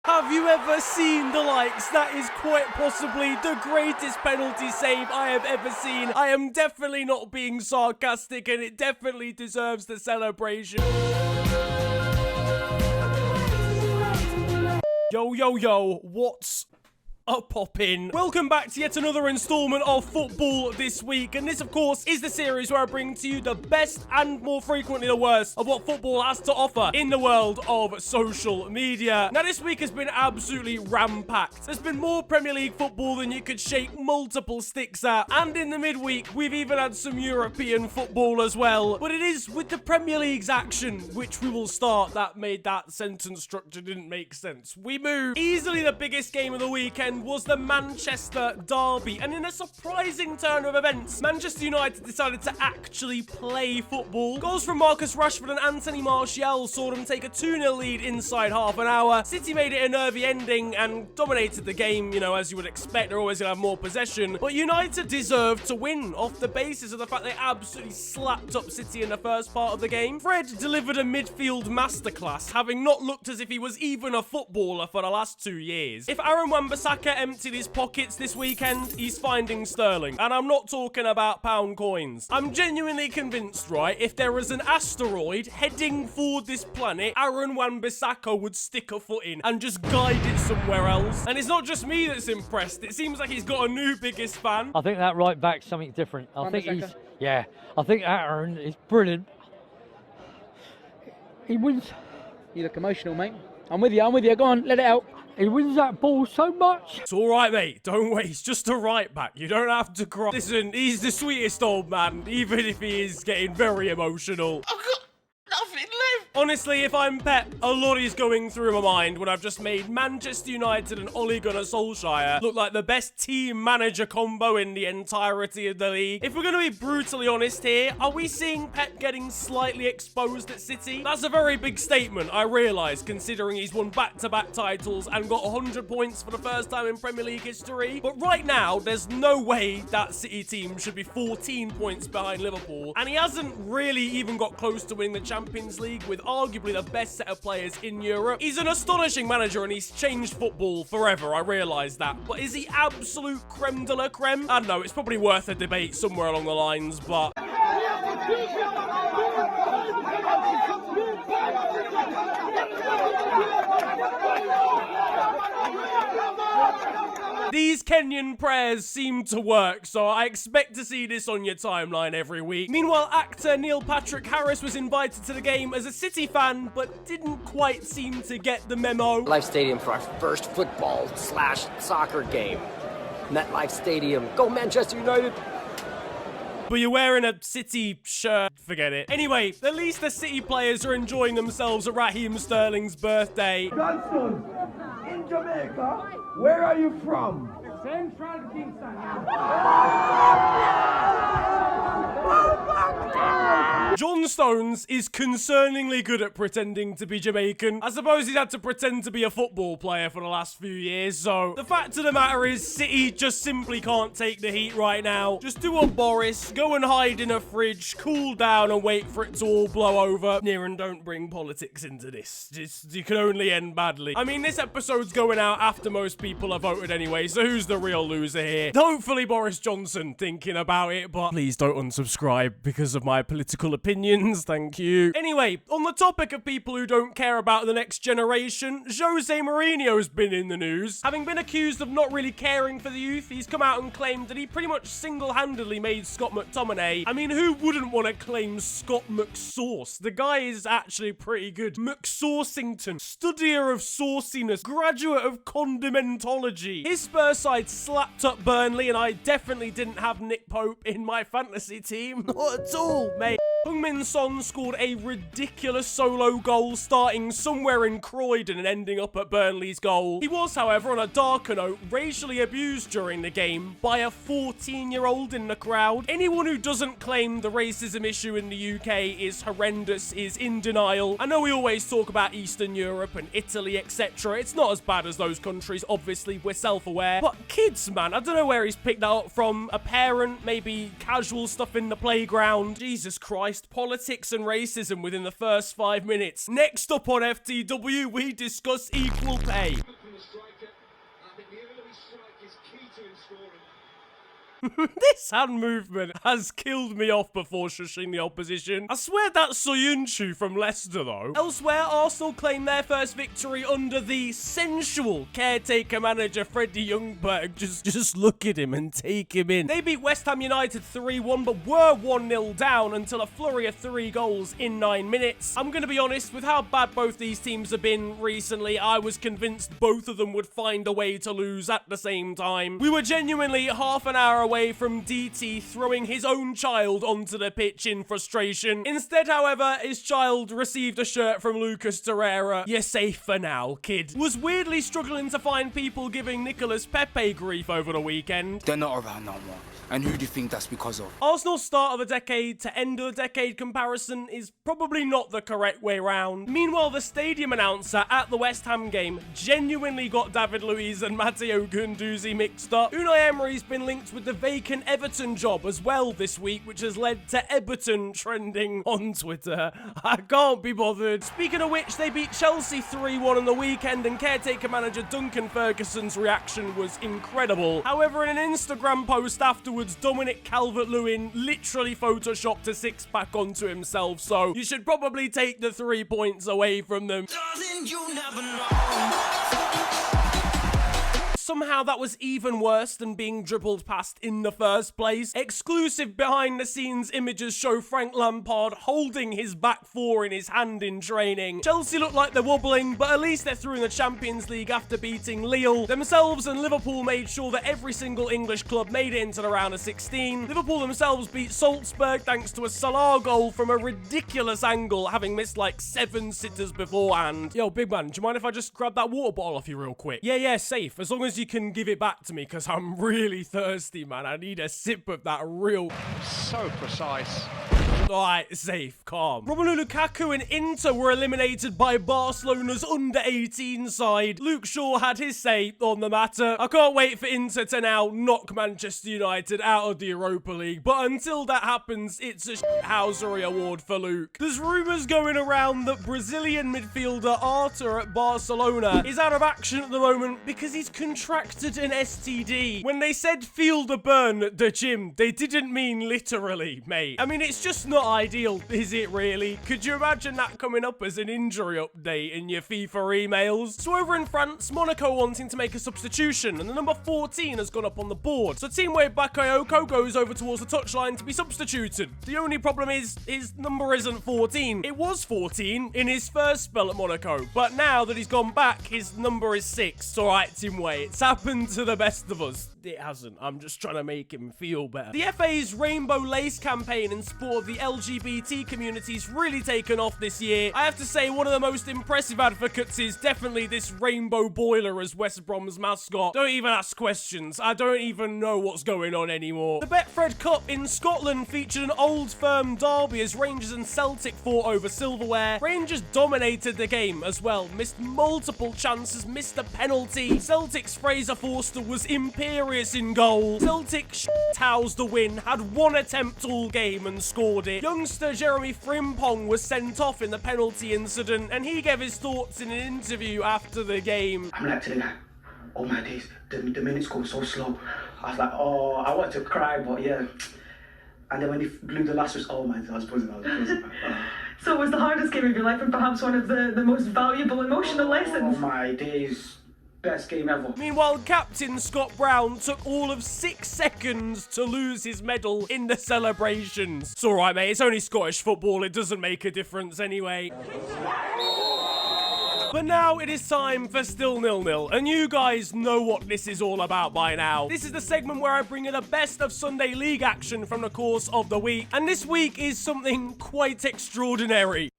Have you ever seen the likes? That is quite possibly the greatest penalty save I have ever seen. I am definitely not being sarcastic, and it definitely deserves the celebration. Yo, yo, yo, what's a poppin'? Welcome back to yet another installment of Football This Week, and this of course is the series where I bring to you the best and more frequently the worst of what football has to offer in the world of social media. Now this week has been absolutely ram-packed. There's been more Premier League football than you could shake multiple sticks at, and in the midweek we've even had some European football as well. But it is with the Premier League's action which we will start. That made that sentence structure didn't make sense. We move. Easily the biggest game of the weekend was the Manchester derby, and in a surprising turn of events, Manchester United decided to actually play football. Goals from Marcus Rashford and Anthony Martial saw them take a 2-0 lead inside half an hour. City made it a nervy ending and dominated the game, you know, as you would expect. They're always going to have more possession, but United deserved to win off the basis of the fact they absolutely slapped up City in the first part of the game. Fred delivered a midfield masterclass, having not looked as if he was even a footballer for the last 2 years. If Aaron Wan-Bissaka emptied his pockets this weekend, he's finding sterling. And I'm not talking about pound coins. I'm genuinely convinced, right, if there was an asteroid heading for this planet, Aaron Wan-Bissaka would stick a foot in and just guide it somewhere else. And it's not just me that's impressed. It seems like he's got a new biggest fan. I think that right back's something different. I think Aaron is brilliant. He wins. You look emotional, mate. I'm with you. Go on, let it out. He wins that ball so much. It's all right, mate. Don't wait. It's just a right back. You don't have to cry. Listen, he's the sweetest old man, even if he is getting very emotional. I've got nothing left. Honestly, if I'm Pep, a lot is going through my mind when I've just made Manchester United and Ole Gunnar Solskjaer look like the best team manager combo in the entirety of the league. If we're going to be brutally honest here, are we seeing Pep getting slightly exposed at City? That's a very big statement, I realise, considering he's won back-to-back titles and got 100 points for the first time in Premier League history. But right now, there's no way that City team should be 14 points behind Liverpool, and he hasn't really even got close to winning the Champions League with arguably the best set of players in Europe. He's an astonishing manager and he's changed football forever, I realise that. But is he absolute creme de la creme? I don't know, it's probably worth a debate somewhere along the lines, but... These Kenyan prayers seem to work, so I expect to see this on your timeline every week. Meanwhile, actor Neil Patrick Harris was invited to the game as a City fan, but didn't quite seem to get the memo. MetLife Stadium for our first football/soccer game. MetLife Stadium. Go Manchester United! But you're wearing a City shirt, forget it. Anyway, at least the City players are enjoying themselves at Raheem Sterling's birthday. Johnson, in Jamaica, where are you from? Central Kingston. John Stones is concerningly good at pretending to be Jamaican. I suppose he's had to pretend to be a football player for the last few years, so the fact of the matter is City just simply can't take the heat right now. Just do what Boris, go and hide in a fridge, cool down and wait for it to all blow over. Niran, don't bring politics into this. You can only end badly. I mean, this episode's going out after most people have voted anyway, so who's the real loser here? Hopefully Boris Johnson thinking about it, but please don't unsubscribe because of my political opinions, thank you. Anyway, on the topic of people who don't care about the next generation, Jose Mourinho's been in the news. Having been accused of not really caring for the youth, he's come out and claimed that he pretty much single-handedly made Scott McTominay. I mean, who wouldn't want to claim Scott McSauce? The guy is actually pretty good. McSaucington, studier of sauciness, graduate of condimentology. His Spurs side slapped up Burnley, and I definitely didn't have Nick Pope in my fantasy team. Not at all, mate. Heung-min Son scored a ridiculous solo goal starting somewhere in Croydon and ending up at Burnley's goal. He was, however, on a darker note, racially abused during the game by a 14-year-old in the crowd. Anyone who doesn't claim the racism issue in the UK is horrendous, is in denial. I know we always talk about Eastern Europe and Italy, etc. It's not as bad as those countries, obviously, we're self-aware. But kids, man, I don't know where he's picked that up from. A parent, maybe casual stuff in the playground. Jesus Christ. Politics and racism within the first 5 minutes. Next up on FTW, we discuss equal pay. This hand movement has killed me off before shushing the opposition. I swear that's suing from Leicester, though. Elsewhere, Arsenal claim their first victory under the sensual caretaker manager Freddie Ljungberg. Just look at him and take him in. They beat West Ham United 3-1, but were 1-0 down until a flurry of 3 goals in 9 minutes. I'm going to be honest, with how bad both these teams have been recently, I was convinced both of them would find a way to lose at the same time. We were genuinely half an hour away from DT throwing his own child onto the pitch in frustration. Instead, however, his child received a shirt from Lucas Torreira. You're safe for now, kid. Was weirdly struggling to find people giving Nicolas Pepe grief over the weekend. They're not around no more. And who do you think that's because of? Arsenal's start of the decade to end of the decade comparison is probably not the correct way round. Meanwhile, the stadium announcer at the West Ham game genuinely got David Luiz and Matteo Guendouzi mixed up. Unai Emery's been linked with the vacant Everton job as well this week, which has led to Everton trending on Twitter. I can't be bothered. Speaking of which, they beat Chelsea 3-1 on the weekend, and caretaker manager Duncan Ferguson's reaction was incredible. However, in an Instagram post afterwards, Dominic Calvert-Lewin literally photoshopped a six-pack onto himself, so you should probably take the 3 points away from them. Darling, you never know. Somehow that was even worse than being dribbled past in the first place. Exclusive behind-the-scenes images show Frank Lampard holding his back four in his hand in training. Chelsea look like they're wobbling, but at least they're through in the Champions League after beating Lille. Themselves and Liverpool made sure that every single English club made it into the round of 16. Liverpool themselves beat Salzburg thanks to a Salah goal from a ridiculous angle, having missed like 7 sitters beforehand. Yo, big man, do you mind if I just grab that water bottle off you real quick? Yeah, safe. As long as you can give it back to me, because I'm really thirsty, man. I need a sip of that real... So precise. Alright, safe, calm. Romelu Lukaku and Inter were eliminated by Barcelona's under-18 side. Luke Shaw had his say on the matter. I can't wait for Inter to now knock Manchester United out of the Europa League, but until that happens, it's a shithousery award for Luke. There's rumours going around that Brazilian midfielder Arthur at Barcelona is out of action at the moment because he's contracted an STD. When they said feel the burn at the gym, they didn't mean literally, mate. I mean, it's just not ideal, is it really? Could you imagine that coming up as an injury update in your FIFA emails? So over in France, Monaco wanting to make a substitution, and the number 14 has gone up on the board. So teammate Bakayoko goes over towards the touchline to be substituted. The only problem is his number isn't 14. It was 14 in his first spell at Monaco, but now that he's gone back, his number is 6. It's alright, teammate. It's happened to the best of us. It hasn't. I'm just trying to make him feel better. The FA's Rainbow Lace campaign in support of the LGBT community's really taken off this year. I have to say, one of the most impressive advocates is definitely this Rainbow Boiler as West Brom's mascot. Don't even ask questions. I don't even know what's going on anymore. The Betfred Cup in Scotland featured an Old Firm derby as Rangers and Celtic fought over silverware. Rangers dominated the game as well, missed multiple chances, missed a penalty. Celtic's Fraser Forster was imperious in goal. Celtic housed the win, had one attempt all game and scored it. Youngster Jeremy Frimpong was sent off in the penalty incident, and he gave his thoughts in an interview after the game. I'm like telling that, oh my days, the minutes go so slow. I was like, oh, I want to cry, but yeah. And then when he blew the last whistle, oh my, I was buzzing. So it was the hardest game of your life and perhaps one of the most valuable emotional lessons. Oh my days. Best game ever. Meanwhile, Captain Scott Brown took all of 6 seconds to lose his medal in the celebrations. It's alright, mate. It's only Scottish football. It doesn't make a difference anyway. But now it is time for Still 0-0, and you guys know what this is all about by now. This is the segment where I bring you the best of Sunday League action from the course of the week, and this week is something quite extraordinary.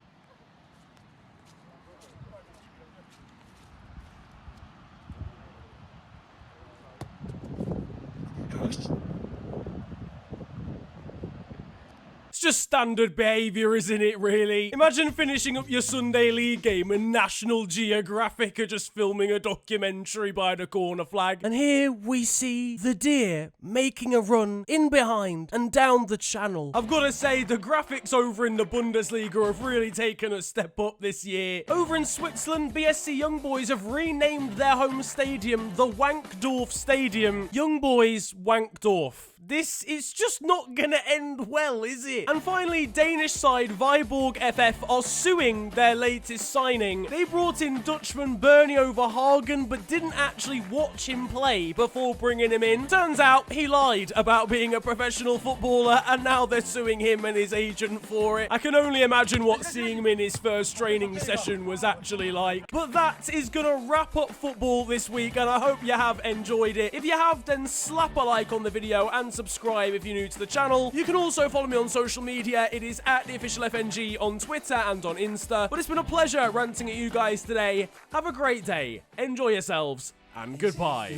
It's just standard behaviour, isn't it, really? Imagine finishing up your Sunday League game and National Geographic are just filming a documentary by the corner flag. And here we see the deer making a run in behind and down the channel. I've got to say, the graphics over in the Bundesliga have really taken a step up this year. Over in Switzerland, BSC Young Boys have renamed their home stadium the Wankdorf Stadium. Young Boys Wankdorf. this is just not gonna end well, is it? And finally, Danish side Viborg FF are suing their latest signing. They brought in Dutchman Bernie Overhagen, but didn't actually watch him play before bringing him in. Turns out he lied about being a professional footballer, and now they're suing him and his agent for it. I can only imagine what seeing him in his first training session was actually like. But that is gonna wrap up football this week, and I hope you have enjoyed it. If you have, then slap a like on the video and subscribe if you're new to the channel. You can also follow me on social media. It is at @theofficialfng on Twitter and on Insta. But it's been a pleasure ranting at you guys today. Have a great day, enjoy yourselves, and goodbye.